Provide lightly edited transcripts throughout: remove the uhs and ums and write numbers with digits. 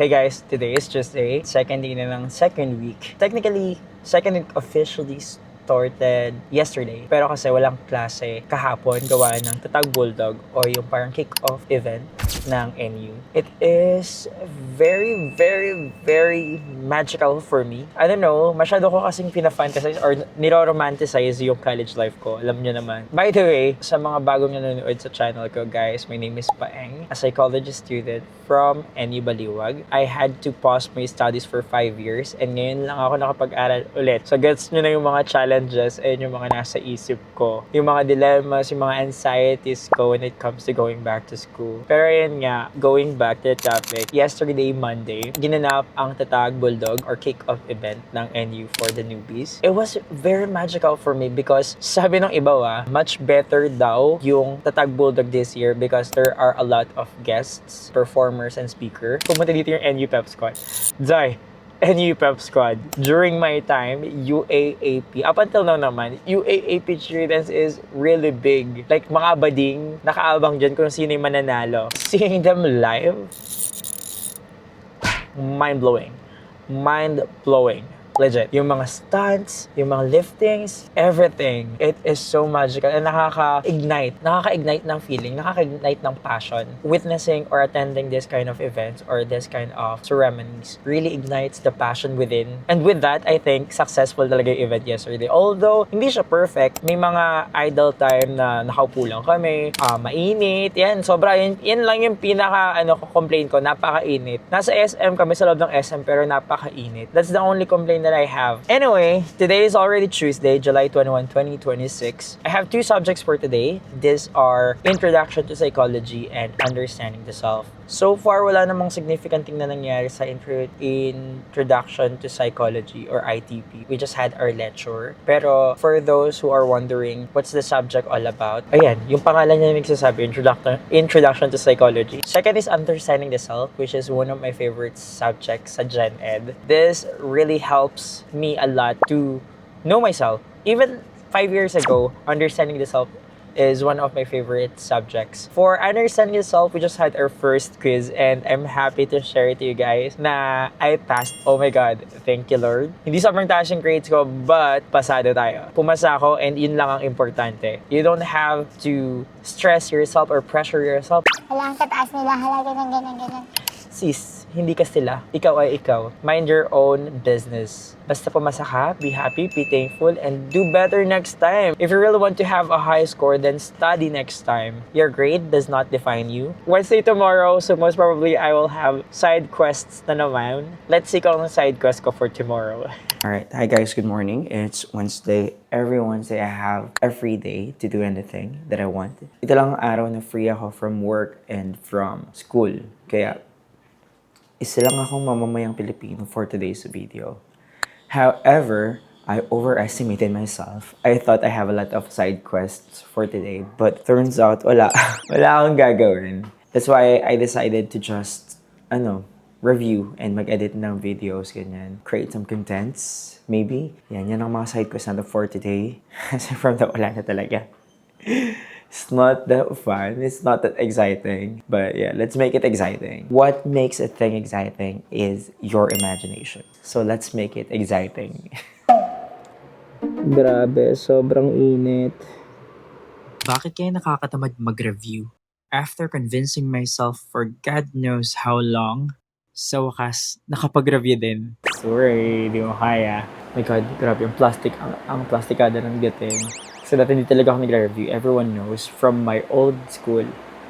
Hey guys, today is Tuesday, second day na ng second week. Technically, second week officially started yesterday. Pero kasi walang klase kahapon gawa ng Tatag Bulldog o yung parang kick-off event ng NU. It is very magical for me. I don't know, masyado ko kasing pina-fantasize or niro-romanticize yung college life ko. Alam nyo naman. By the way, sa mga bagong nanonood sa channel ko, guys, my name is Paeng, a psychology student from NU Baliwag. I had to pause my studies for 5 years and ngayon lang ako nakapag-aral ulit. So gets nyo na yung mga challenges and yung mga nasa isip ko. Yung mga dilemmas, yung mga anxieties ko when it comes to going back to school. Pero yun nga, going back to the topic, yesterday, Monday, ginanap ang Tatag Bulldog or kick-off event ng NU for the newbies. It was very magical for me because sabi ng iba much better daw yung Tatag Bulldog this year because there are a lot of guests, performers, and speaker. Pumunta dito yung NU Pep Squad. Zay, NU Pep Squad. During my time, UAAP, up until now naman, UAAP cheerleaders is really big. Like, mga bading, nakaabang dyan kung sino yung mananalo. Seeing them live, mind-blowing. Mind-blowing. Legit. Yung mga stunts, yung mga liftings, everything. It is so magical and nakaka-ignite ng feeling, nakaka-ignite ng passion. Witnessing or attending this kind of events or this kind of ceremonies really ignites the passion within. And with that, I think successful talaga yung event yesterday. Although, hindi siya perfect, may mga idle time na nakaupo lang kami, mainit, yan, sobra, yan lang yung complaint ko, napakainit. Nasa SM kami sa loob ng SM pero napakainit. That's the only complaint that I have. Anyway, today is already Tuesday, July 21, 2026. I have 2 subjects for today. These are Introduction to Psychology and Understanding the Self. So far, wala namang significant thing na nangyari sa Introduction to Psychology or ITP. We just had our lecture. Pero for those who are wondering what's the subject all about, ayan, yung pangalan niya nagsasabi, Introduction to Psychology. Second is Understanding the Self, which is one of my favorite subjects sa Gen Ed. This really helps me a lot to know myself. Even 5 years ago, Understanding the Self is one of my favorite subjects. For Understanding Yourself, we just had our first quiz and I'm happy to share it to you guys na I passed. Oh my God, thank you Lord. Hindi sobrang taas yung grades ko but pasado tayo. Pumasa ako and yun lang ang importante. You don't have to stress yourself or pressure yourself. Hala, ang tataas nila. Hala, ganyan. Sis, hindi ka sila. Ikaw ay ikaw. Mind your own business. Basta pumasa ka, be happy, be thankful, and do better next time. If you really want to have a high score, then study next time. Your grade does not define you. Wednesday tomorrow, so most probably I will have side quests na naman. Let's see kung ang side quest ko for tomorrow. Alright, hi guys, good morning. It's Wednesday. Every Wednesday I have a free day to do anything that I want. Ito lang ang araw na free ako from work and from school. Kaya, isa lang akong mamamayang Pilipino for today's video. However, I overestimated myself. I thought I have a lot of side quests for today, but turns out wala. Wala akong gagawin. That's why I decided to just, review and mag-edit ng videos, ganyan. Create some contents, maybe. Yan ang mga side quests natin for today. Kasi from the wala na talaga. It's not that fun. It's not that exciting. But yeah, let's make it exciting. What makes a thing exciting is your imagination. So let's make it exciting. Grabe, sobrang init. Bakit kaya nakakatamad mag-review? After convincing myself for God knows how long, sa wakas, nakapag-review din. Sorry, di mo kaya. My God, grabe yung plastic, ang plastikada ng dating. So dati hindi talaga ako nagre-review. Everyone knows from my old school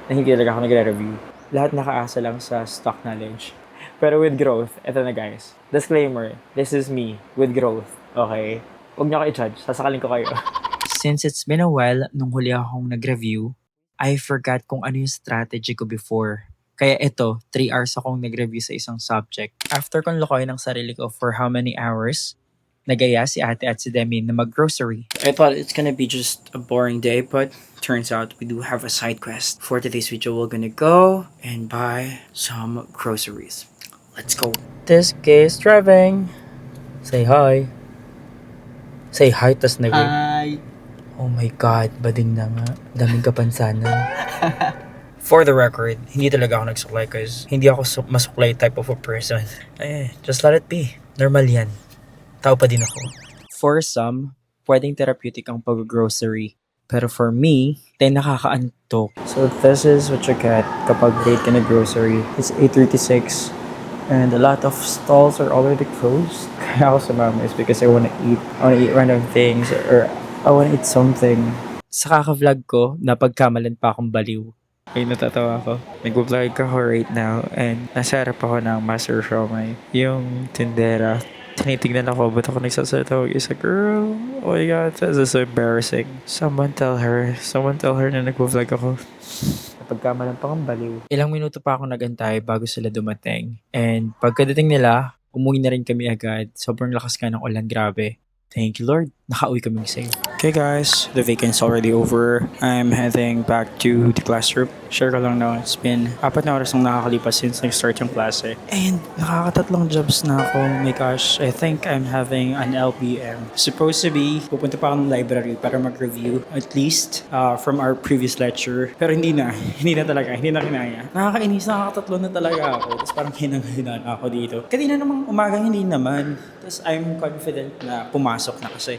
na hindi talaga ako nagre-review. Lahat nakaasa lang sa stock knowledge. Pero with growth, eto na guys. Disclaimer, this is me with growth. Okay? Huwag niyo ako i-judge. Sasakalin ko kayo. Since it's been a while nung huli akong nag-review, I forgot kung ano yung strategy ko before. Kaya ito, 3 hours akong nag-review sa isang subject. After kong lokohin ng sarili ko for how many hours, nagaya si ate at si Demi na mag-grocery. I thought it's gonna be just a boring day, but turns out we do have a side quest. For today's video, we're gonna go and buy some groceries. Let's go. This guy is driving. Say hi. Say hi, tas nag- Hi! Oh my God, bading na nga. Daming kapansanan. For the record, hindi talaga ako nagsuklay because hindi ako masuklay type of a person. Just let it be. Normal yan. Tao pa din ako. For some, pwedeng therapeutic ang pag-grocery. Pero for me, nakakaantok. So this is what you get kapag late ka na grocery. It's 8:36 and a lot of stalls are already closed. Kaya ako sumama is because I wanna eat random things or I wanna eat something. Sa kaka-vlog ko, napagkamalan pa akong baliw. Ay, natatawa ako. Nag-vlog ako right now and nasa harap ako ng Master Shomai. Yung tindera. Tinitignan ako, ba't ako nagsasalita mag isa? Girl, oh my god, this is so embarrassing. Someone tell her na nag-vlog ako. Napagkamalan pa akong baliw. Ilang minuto pa ako nagantay bago sila dumating. And pagkadating nila, umuwi na rin kami agad. Sobrang lakas nga ng ulan, grabe. Thank you, Lord. Nakauwi kaming safe. Okay guys, the weekend's already over. I'm heading back to the classroom. Share ko lang na, it's been 4 na oras nang nakakalipas since nag-start yung klase. And nakakatatlong jobs na ako. Oh my gosh, I think I'm having an LPM. Supposed to be, pupunta pa ako ng library para mag-review at least from our previous lecture. Pero hindi na talaga, hindi na kinaya. Nakakainis, nakakatatlo na talaga ako. Tapos parang hinang-hinan ako dito. Kanina namang umaga, hindi naman. Tapos I'm confident na pumasok na kasi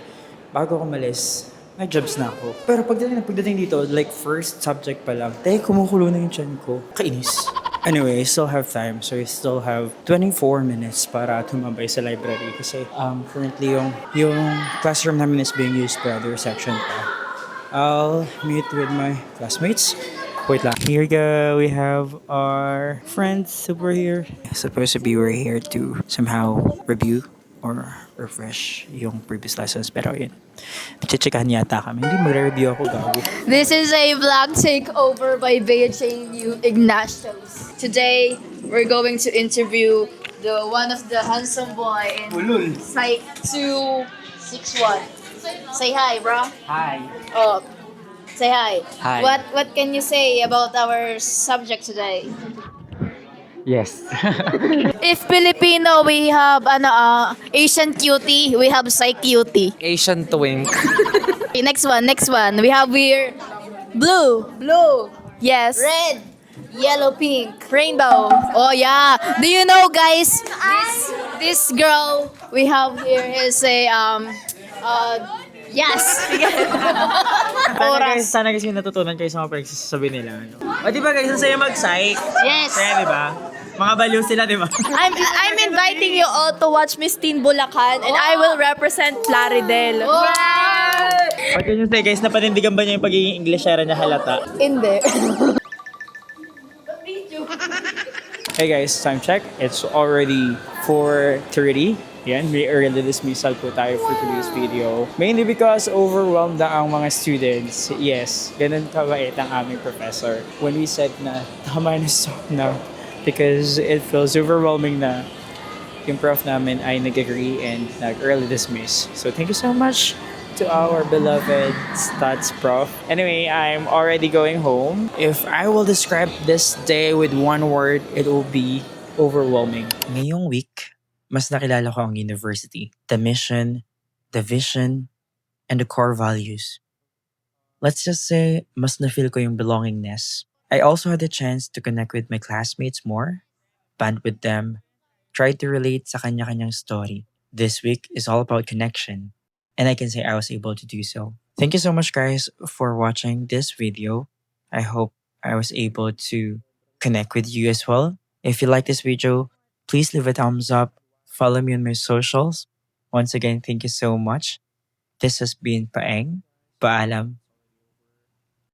bago ako malis, may jobs na ako. Pero pagdating dito, like first subject pa lang, kumukulo na yung tiyan ko. Kainis. Anyway, I still have time. So I still have 24 minutes para tumambay sa library. Kasi currently yung classroom namin is being used for other section pa. I'll meet with my classmates. Wait lang. Here we go. We have our friends over here. Supposed to be we're here to somehow review or refresh yung previous lessons. Pero yun, chichikahan yata kami. Hindi magre-review ako, gago. This is a vlog takeover by BHAU Ignatius. Today, we're going to interview one of the handsome boy in Psych 261. Say hi, bro. Hi. Oh, say hi. Hi. What can you say about our subject today? Yes. If Filipino, we have Asian cutie. We have Psych cutie. Asian twink. Okay, next one. We have here blue. Yes. Red. Yellow, pink. Rainbow. Oh yeah. Do you know, guys? This girl we have here is a yes. Sana guys yung natutunan kayo sa mga pinagsasabi nila. Ano? O diba guys, ang saya mag-psych? Yes. Kaya diba? Mga baliw sila, diba? I'm inviting you all to watch Miss Teen Bulacan and I will represent Plaridel. What can you say guys, napanindigan ba niya yung pagiging Englishera niya halata? Hindi. Hey guys, time check. It's already 4:30. Yan, may early dismissal po tayo for today's video. Mainly because overwhelmed na ang mga students. Yes, ganun kabait ang aming professor. When we said na tama na, stop na, because it feels overwhelming na yung prof namin ay nag-agree and nag-early dismiss. So thank you so much to our beloved stats prof. Anyway, I'm already going home. If I will describe this day with one word, it will be overwhelming. Ngayong week, mas nakilala ko ang university, the mission, the vision, and the core values. Let's just say, mas na-feel ko yung belongingness. I also had the chance to connect with my classmates more, bond with them, try to relate sa kanya-kanyang story. This week is all about connection, and I can say I was able to do so. Thank you so much guys for watching this video. I hope I was able to connect with you as well. If you like this video, please leave a thumbs up. Follow me on my socials. Once again, thank you so much. This has been Paeng. Paalam.